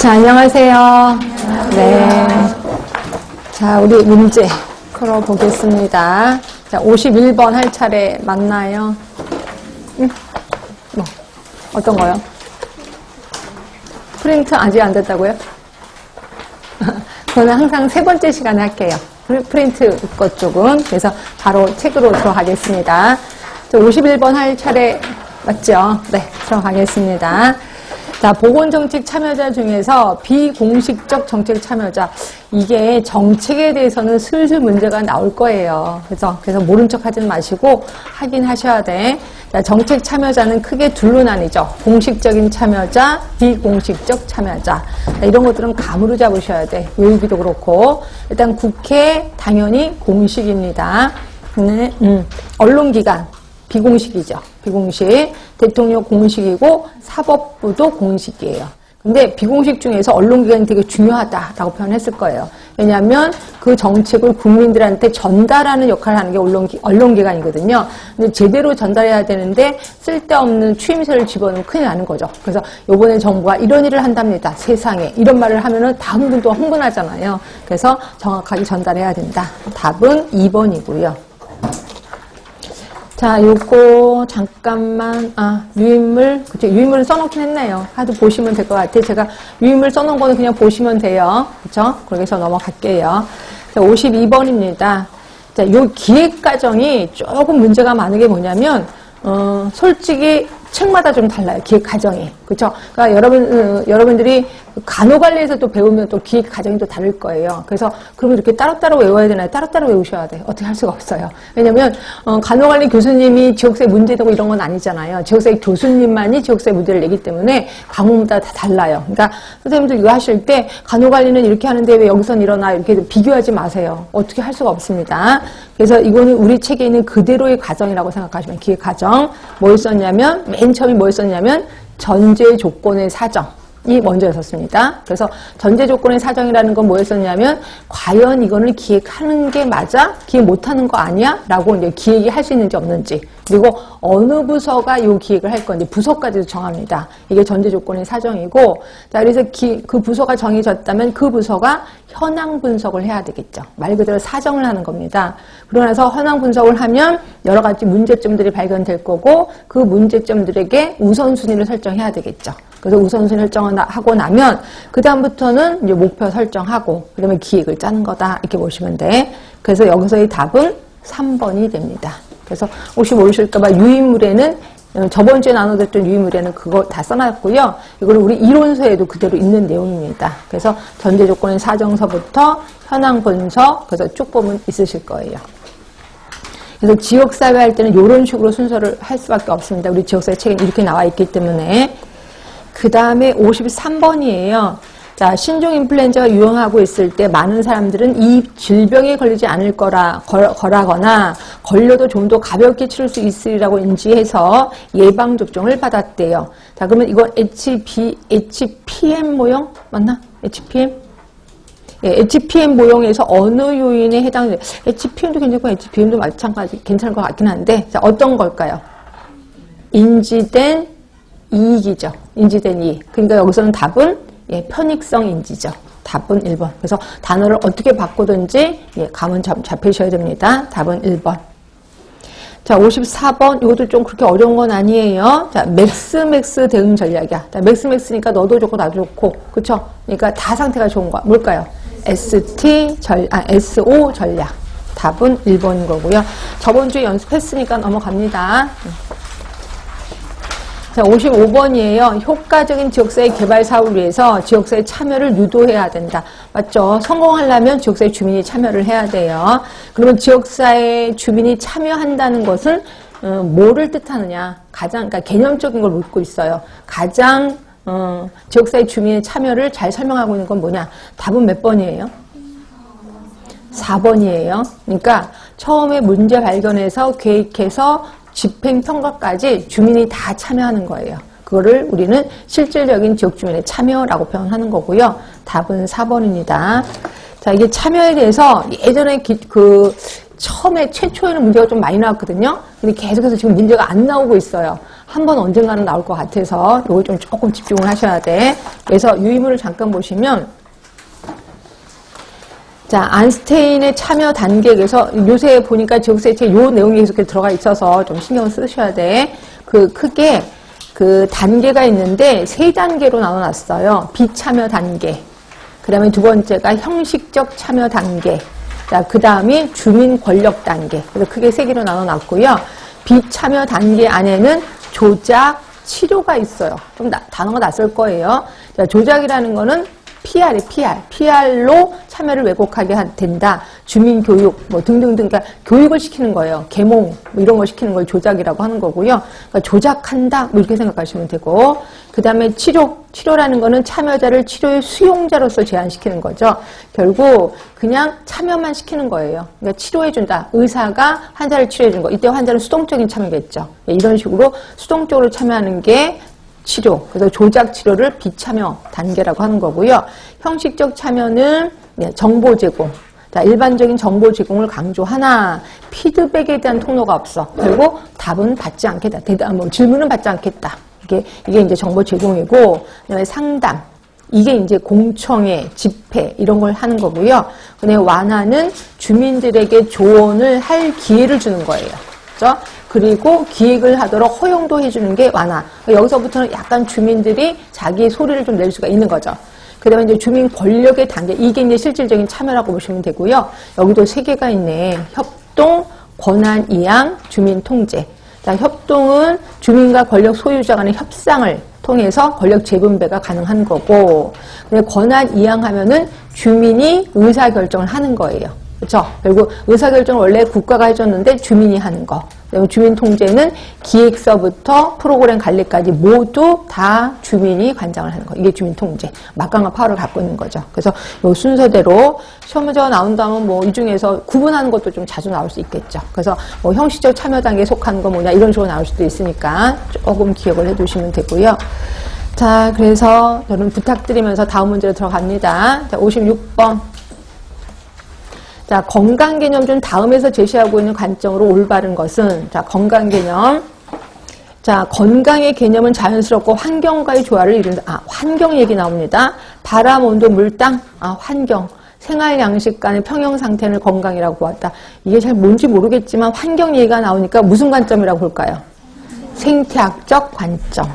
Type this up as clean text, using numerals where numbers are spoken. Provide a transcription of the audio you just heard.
자, 안녕하세요. 네. 자, 우리 문제 풀어보겠습니다. 자, 51번 할 차례 맞나요? 뭐, 어떤 거요? 프린트 아직 안 됐다고요? 저는 항상 세 번째 시간에 할게요. 프린트 것 쪽은. 그래서 바로 책으로 들어가겠습니다. 자, 51번 할 차례 맞죠? 네, 들어가겠습니다. 자, 보건정책 참여자 중에서 비공식적 정책 참여자. 이게 정책에 대해서는 슬슬 문제가 나올 거예요. 그래서 모른 척 하지 마시고 하긴 하셔야 돼. 자, 정책 참여자는 크게 둘로 나뉘죠. 공식적인 참여자, 비공식적 참여자. 자, 이런 것들은 감으로 잡으셔야 돼. 외우기도 그렇고. 일단 국회 당연히 공식입니다. 네, 언론기관. 비공식이죠. 비공식. 대통령 공식이고 사법부도 공식이에요. 근데 비공식 중에서 언론기관이 되게 중요하다라고 표현했을 거예요. 왜냐하면 그 정책을 국민들한테 전달하는 역할을 하는 게 언론기관이거든요. 근데 제대로 전달해야 되는데 쓸데없는 추임새를 집어넣으면 큰일 나는 거죠. 그래서 이번에 정부가 이런 일을 한답니다. 세상에. 이런 말을 하면은 다음 분도 흥분하잖아요. 그래서 정확하게 전달해야 된다. 답은 2번이고요. 자, 요거 잠깐만 유인물, 그쵸, 유인물은 써놓긴 했네요. 하도 보시면 될 것 같아요. 제가 유인물 써놓은 거는 그냥 보시면 돼요. 그쵸? 그렇게 해서 넘어갈게요. 자, 52번입니다. 자, 요 기획 과정이 조금 문제가 많은 게 뭐냐면 솔직히 책마다 좀 달라요. 기획 과정이. 그쵸? 그러니까 여러분들이 간호관리에서 또 배우면 또 기획 과정이 또 다를 거예요. 그래서 그러면 이렇게 따로따로 외워야 되나요? 따로따로 외우셔야 돼요. 어떻게 할 수가 없어요. 왜냐면 간호관리 교수님이 지역사회 문제되고 이런 건 아니잖아요. 지역사회 교수님만이 지역사회 문제를 내기 때문에 과목마다 다 달라요. 그러니까 선생님들 이거 하실 때 간호관리는 이렇게 하는데 왜 여기선 일어나 이렇게 비교하지 마세요. 어떻게 할 수가 없습니다. 그래서 이거는 우리 책에 있는 그대로의 과정이라고 생각하시면 기획 과정. 뭘 썼냐면 맨 처음에 뭘 썼냐면 전제 조건의 사정이 먼저였었습니다. 그래서 전제 조건의 사정이라는 건 뭐였었냐면 과연 이거를 기획하는 게 맞아? 기획 못하는 거 아니야? 라고 이제 기획이 할 수 있는지 없는지, 그리고 어느 부서가 이 기획을 할 건지 부서까지도 정합니다. 이게 전제 조건의 사정이고, 자, 그래서 그 부서가 정해졌다면 그 부서가 현황 분석을 해야 되겠죠. 말 그대로 사정을 하는 겁니다. 그러고 나서 현황 분석을 하면 여러 가지 문제점들이 발견될 거고, 그 문제점들에게 우선순위를 설정해야 되겠죠. 그래서 우선순위 설정을 하고 나면 그 다음부터는 이제 목표 설정하고 그다음에 기획을 짜는 거다, 이렇게 보시면 돼. 그래서 여기서의 답은 3번이 됩니다. 그래서 혹시 모르실까봐 유인물에는 저번 주에 나눠드렸던 유인물에는 그거 다 써놨고요. 이거는 우리 이론서에도 그대로 있는 내용입니다. 그래서 전제 조건의 사정서부터 현황 분석, 그래서 쭉 보면 있으실 거예요. 그래서 지역사회 할 때는 이런 식으로 순서를 할 수밖에 없습니다. 우리 지역사회 책에 이렇게 나와 있기 때문에. 그 다음에 53번이에요. 자, 신종 인플루엔자가 유행하고 있을 때 많은 사람들은 이 질병에 걸리지 않을 거라거나 걸려도 좀 더 가볍게 치를 수 있으리라고 인지해서 예방접종을 받았대요. 자, 그러면 이건 HPM 모형? 맞나? HPM? 예, HPM 모형에서 어느 요인에 해당돼요? HPM도 괜찮고 HPM도 마찬가지 괜찮을 것 같긴 한데, 자, 어떤 걸까요? 인지된 이익이죠. 인지된 이익. 그러니까 여기서는 답은 편익성 인지죠. 답은 1번. 그래서 단어를 어떻게 바꾸든지 감은 잡히셔야 됩니다. 답은 1번. 자, 54번. 이것도 좀 그렇게 어려운 건 아니에요. 자, 맥스 대응 전략이야. 자, 맥스니까 너도 좋고 나도 좋고. 그쵸? 그러니까 다 상태가 좋은 거야. 뭘까요? SO 전략. 답은 1번인 거고요. 저번 주에 연습했으니까 넘어갑니다. 자, 55번이에요. 효과적인 지역사회 개발 사업을 위해서 지역사회 참여를 유도해야 된다. 맞죠? 성공하려면 지역사회 주민이 참여를 해야 돼요. 그러면 지역사회 주민이 참여한다는 것은 뭐를 뜻하느냐? 그러니까 개념적인 걸 묻고 있어요. 가장 지역사회 주민의 참여를 잘 설명하고 있는 건 뭐냐? 답은 몇 번이에요? 4번이에요. 그러니까 처음에 문제 발견해서 계획해서 집행평가까지 주민이 다 참여하는 거예요. 그거를 우리는 실질적인 지역 주민의 참여라고 표현하는 거고요. 답은 4번입니다. 자, 이게 참여에 대해서 예전에 처음에 최초에는 문제가 좀 많이 나왔거든요. 근데 계속해서 지금 문제가 안 나오고 있어요. 한 번 언젠가는 나올 것 같아서 요거 좀 조금 집중을 하셔야 돼. 그래서 유의문을 잠깐 보시면 자, 안스테인의 참여 단계에서 요새 보니까 지역세체 요 내용이 계속 들어가 있어서 좀 신경 쓰셔야 돼. 크게 단계가 있는데 3단계로 나눠놨어요. 비참여 단계. 그 다음에 두 번째가 형식적 참여 단계. 자, 그 다음이 주민 권력 단계. 그래서 크게 3개로 나눠놨고요. 비참여 단계 안에는 조작, 치료가 있어요. 좀 단어가 낯설 거예요. 자, 조작이라는 거는 PR로 참여를 왜곡하게 된다. 주민교육, 뭐 등등등, 그러니까 교육을 시키는 거예요. 계몽, 뭐 이런 걸 시키는 걸 조작이라고 하는 거고요. 그러니까 조작한다, 뭐 이렇게 생각하시면 되고. 그 다음에 치료라는 거는 참여자를 치료의 수용자로서 제한시키는 거죠. 결국 그냥 참여만 시키는 거예요. 그러니까 치료해준다. 의사가 환자를 치료해준 거. 이때 환자는 수동적인 참여겠죠. 이런 식으로 수동적으로 참여하는 게 치료, 그래서 조작 치료를 비참여 단계라고 하는 거고요. 형식적 참여는 정보 제공. 자, 일반적인 정보 제공을 강조하나 피드백에 대한 통로가 없어. 결국 답은 받지 않겠다. 질문은 받지 않겠다. 이게 이제 정보 제공이고, 그다음에 상담. 이게 이제 공청회, 집회 이런 걸 하는 거고요. 그다음에 완화는 주민들에게 조언을 할 기회를 주는 거예요. 그렇죠? 그리고 기획을 하도록 허용도 해주는 게 완화. 여기서부터는 약간 주민들이 자기 소리를 좀 낼 수가 있는 거죠. 그 다음에 이제 주민 권력의 단계. 이게 이제 실질적인 참여라고 보시면 되고요. 여기도 3개가 있네. 협동, 권한 이양, 주민 통제. 자, 협동은 주민과 권력 소유자 간의 협상을 통해서 권력 재분배가 가능한 거고, 권한 이양하면은 주민이 의사결정을 하는 거예요. 그렇죠? 결국 의사결정을 원래 국가가 해줬는데 주민이 하는 거. 주민 통제는 기획서부터 프로그램 관리까지 모두 다 주민이 관장을 하는 거. 이게 주민 통제. 막강한 파워를 갖고 있는 거죠. 그래서 이 순서대로 시험 문제가 나온다면 뭐 이 중에서 구분하는 것도 좀 자주 나올 수 있겠죠. 그래서 뭐 형식적 참여 단계에 속하는 거 뭐냐 이런 식으로 나올 수도 있으니까 조금 기억을 해두시면 되고요. 자, 그래서 저는 부탁드리면서 다음 문제로 들어갑니다. 자, 56번. 자, 건강 개념 중 다음에서 제시하고 있는 관점으로 올바른 것은, 자, 건강 개념. 자, 건강의 개념은 자연스럽고 환경과의 조화를 이룬다. 환경 얘기 나옵니다. 바람, 온도, 물, 땅. 환경. 생활 양식 간의 평형 상태를 건강이라고 보았다. 이게 잘 뭔지 모르겠지만 환경 얘기가 나오니까 무슨 관점이라고 볼까요? 생태학적 관점.